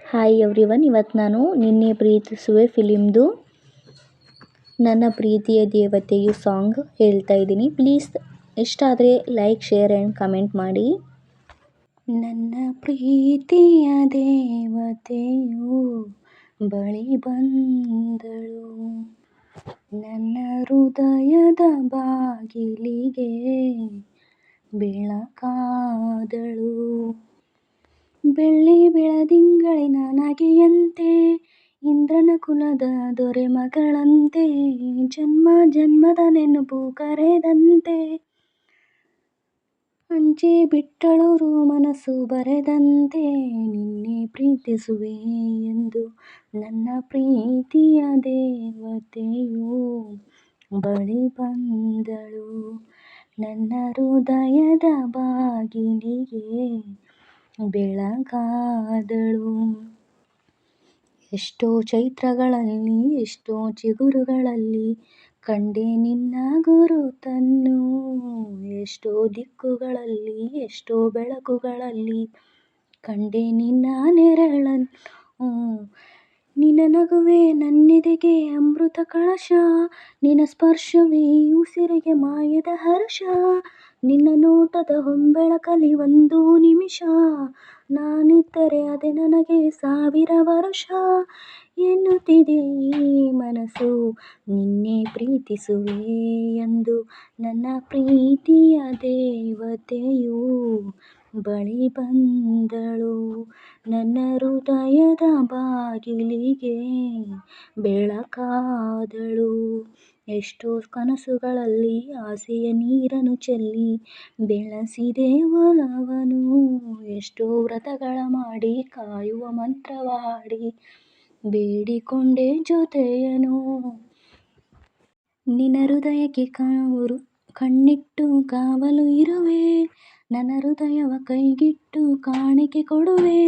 Hi everyone, ಇವತ್ತು ನಾನು ನಿನ್ನೆ ಪ್ರೀತಿಸುವೆ ಫಿಲಿಮ್ದು ನನ್ನ ಪ್ರೀತಿಯ ದೇವತೆಯು ಸಾಂಗ್ ಹೇಳ್ತಾ ಇದ್ದೀನಿ. ಪ್ಲೀಸ್ ಇಷ್ಟ ಆದರೆ ಲೈಕ್, ಶೇರ್ ಆ್ಯಂಡ್ ಕಮೆಂಟ್ ಮಾಡಿ. ನನ್ನ ಪ್ರೀತಿಯ ದೇವತೆಯು ಬಳಿ ಬಂದಳು, ನನ್ನ ಹೃದಯದ ಬಾಗಿಲಿಗೆ ಬೆಳಕಾದಳು. ಬೆಳ್ಳಿ ಬೆಳದಿಂಗಳಿನ ನಗೆಯಂತೆ, ಇಂದ್ರನ ಕುಲದ ದೊರೆ ಮಗಳಂತೆ, ಜನ್ಮ ಜನ್ಮದ ನೆನಪು ಕರೆದಂತೆ, ಅಂಚೆ ಬಿಟ್ಟಳು ಮನಸ್ಸು ಬರೆದಂತೆ, ನಿನ್ನೆ ಪ್ರೀತಿಸುವೆ ಎಂದು ನನ್ನ ಪ್ರೀತಿಯ ದೇವತೆಯು ಬಳಿ ಬಂದಳು, ನನ್ನ ಹೃದಯದ ಬಾಗಿಲಿಗೆ ಬೆಳಗಾದಳು. ಎಷ್ಟೋ ಚೈತ್ರಗಳಲ್ಲಿ, ಎಷ್ಟೋ ಚಿಗುರುಗಳಲ್ಲಿ ಕಂಡೆ ನಿನ್ನ ಗುರುತನ್ನು, ಎಷ್ಟೋ ದಿಕ್ಕುಗಳಲ್ಲಿ, ಎಷ್ಟೋ ಬೆಳಕುಗಳಲ್ಲಿ ಕಂಡೆ ನಿನ್ನ ನೆರಳನ್ನು. ನಿನ್ನ ನಗುವೆ ನನ್ನೆದೆಗೆ ಅಮೃತ ಕಳಶ, ನಿನ್ನ ಸ್ಪರ್ಶವೇ ಉಸಿರಿಗೆ ಮಾಯದ ಹರ್ಷ, ನಿನ್ನ ನೋಟದ ಹೊಂಬೆಳಕಲ್ಲಿ ಒಂದು ನಿಮಿಷ ನಾನಿದ್ದರೆ ಅದೇ ನನಗೆ 1000 ವರುಷ ಎನ್ನುತ್ತಿದೆ ಈ ಮನಸ್ಸು. ನಿನ್ನೆ ಪ್ರೀತಿಸುವೆ ಎಂದು ನನ್ನ ಪ್ರೀತಿಯ ದೇವತೆಯು ಬಳಿ ಬಂದಳು, ನನ್ನ ಹೃದಯದ ಬಾಗಿಲಿಗೆ ಬೆಳಕಾದಳು. ಎಷ್ಟೋ ಕನಸುಗಳಲ್ಲಿ ಆಸೆಯ ನೀರನ್ನು ಚೆಲ್ಲಿ ಬೆಳೆಸಿದೆ ಒಲವನು, ಎಷ್ಟೋ ವ್ರತಗಳ ಮಾಡಿ ಕಾಯುವ ಮಂತ್ರವಾಡಿ ಬೇಡಿಕೊಂಡೆ ಜೊತೆಯನು. ನಿನ್ನ ಹೃದಯಕ್ಕೆ ಕಣ್ಣಿಟ್ಟು ಕಾವಲು ಇರುವೆ, ನನ್ನ ಹೃದಯವ ಕೈಗಿಟ್ಟು ಕಾಣಿಕೆ ಕೊಡುವೆ,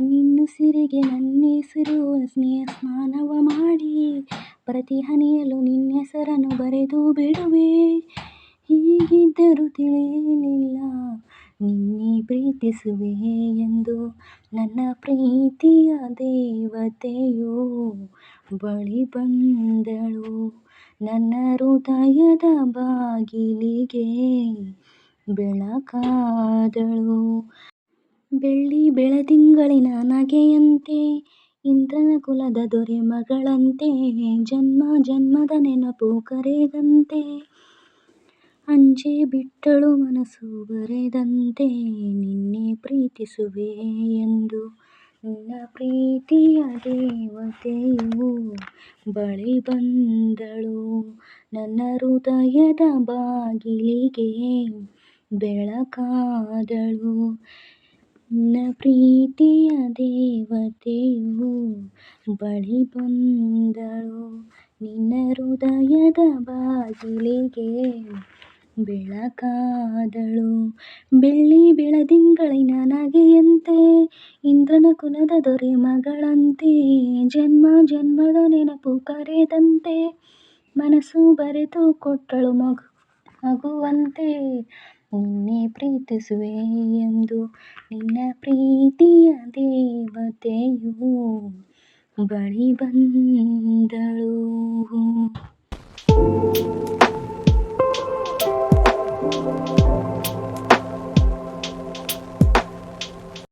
ನಿನ್ನುಸಿರಿಗೆ ನನ್ನೆಸರು ಸ್ನಾನವ ಮಾಡಿ ಪ್ರತಿ ಹನಿಯಲು ನಿನ್ನೆಸರನ್ನು ಬರೆದು ಬಿಡುವೆ. ಹೀಗಿದ್ದರೂ ತಿಳಿಯಲಿಲ್ಲ ನಿನ್ನೆ ಪ್ರೀತಿಸುವೆ ಎಂದು ನನ್ನ ಪ್ರೀತಿಯ ದೇವತೆಯು ಬಳಿ ಬಂದಳು, ನನ್ನ ಹೃದಯದ ಬಾಗಿಲಿಗೆ ಬೆಳಕಾದಳು. ಬೆಳ್ಳಿ ಬೆಳದಿಂಗಳಿನ ನಗೆಯಂತೆ, ಇಂದ್ರನ ಕುಲದ ದೊರೆ ಮಗಳಂತೆ, ಜನ್ಮ ಜನ್ಮದ ನೆನಪು ಕರೆದಂತೆ, ಅಂಚೆ ಬಿಟ್ಟಳು ಮನಸ್ಸು ಬರೆದಂತೆ, ನಿನ್ನೆ ಪ್ರೀತಿಸುವೆ ಎಂದು ನಿನ್ನ ಪ್ರೀತಿಯ ದೇವತೆಯು ಬಳಿ ಬಂದಳು, ನನ್ನ ಹೃದಯದ ಬಾಗಿಲಿಗೆ ಬೆಳಕಾದಳು. ನನ್ನ ಪ್ರೀತಿಯ ದೇವತೆಯು ಬಳಿ ಬಂದಳು, ನಿನ್ನ ಹೃದಯದ ಬಾಗಿಲಿಗೆ ಬೆಳಕಾದಳು. ಬೆಳ್ಳಿ ಬೆಳದಿಂಗಳಿನ ನಗೆಯಂತೆ, ಇಂದ್ರನ ಕುಲದ ದೊರೆ ಮಗಳಂತೆ, ಜನ್ಮ ಜನ್ಮದ ನೆನಪು ಕರೆದಂತೆ, ಮನಸ್ಸು ಬರೆದು ಕೊಟ್ಟಳು ಮಗುವಂತೆ, ನಿನ್ನೆ ಪ್ರೀತಿಸುವೆ ಎಂದು ನಿನ್ನ ಪ್ರೀತಿಯ ದೇವತೆಯು ಬಳಿ ಬಂದಳು.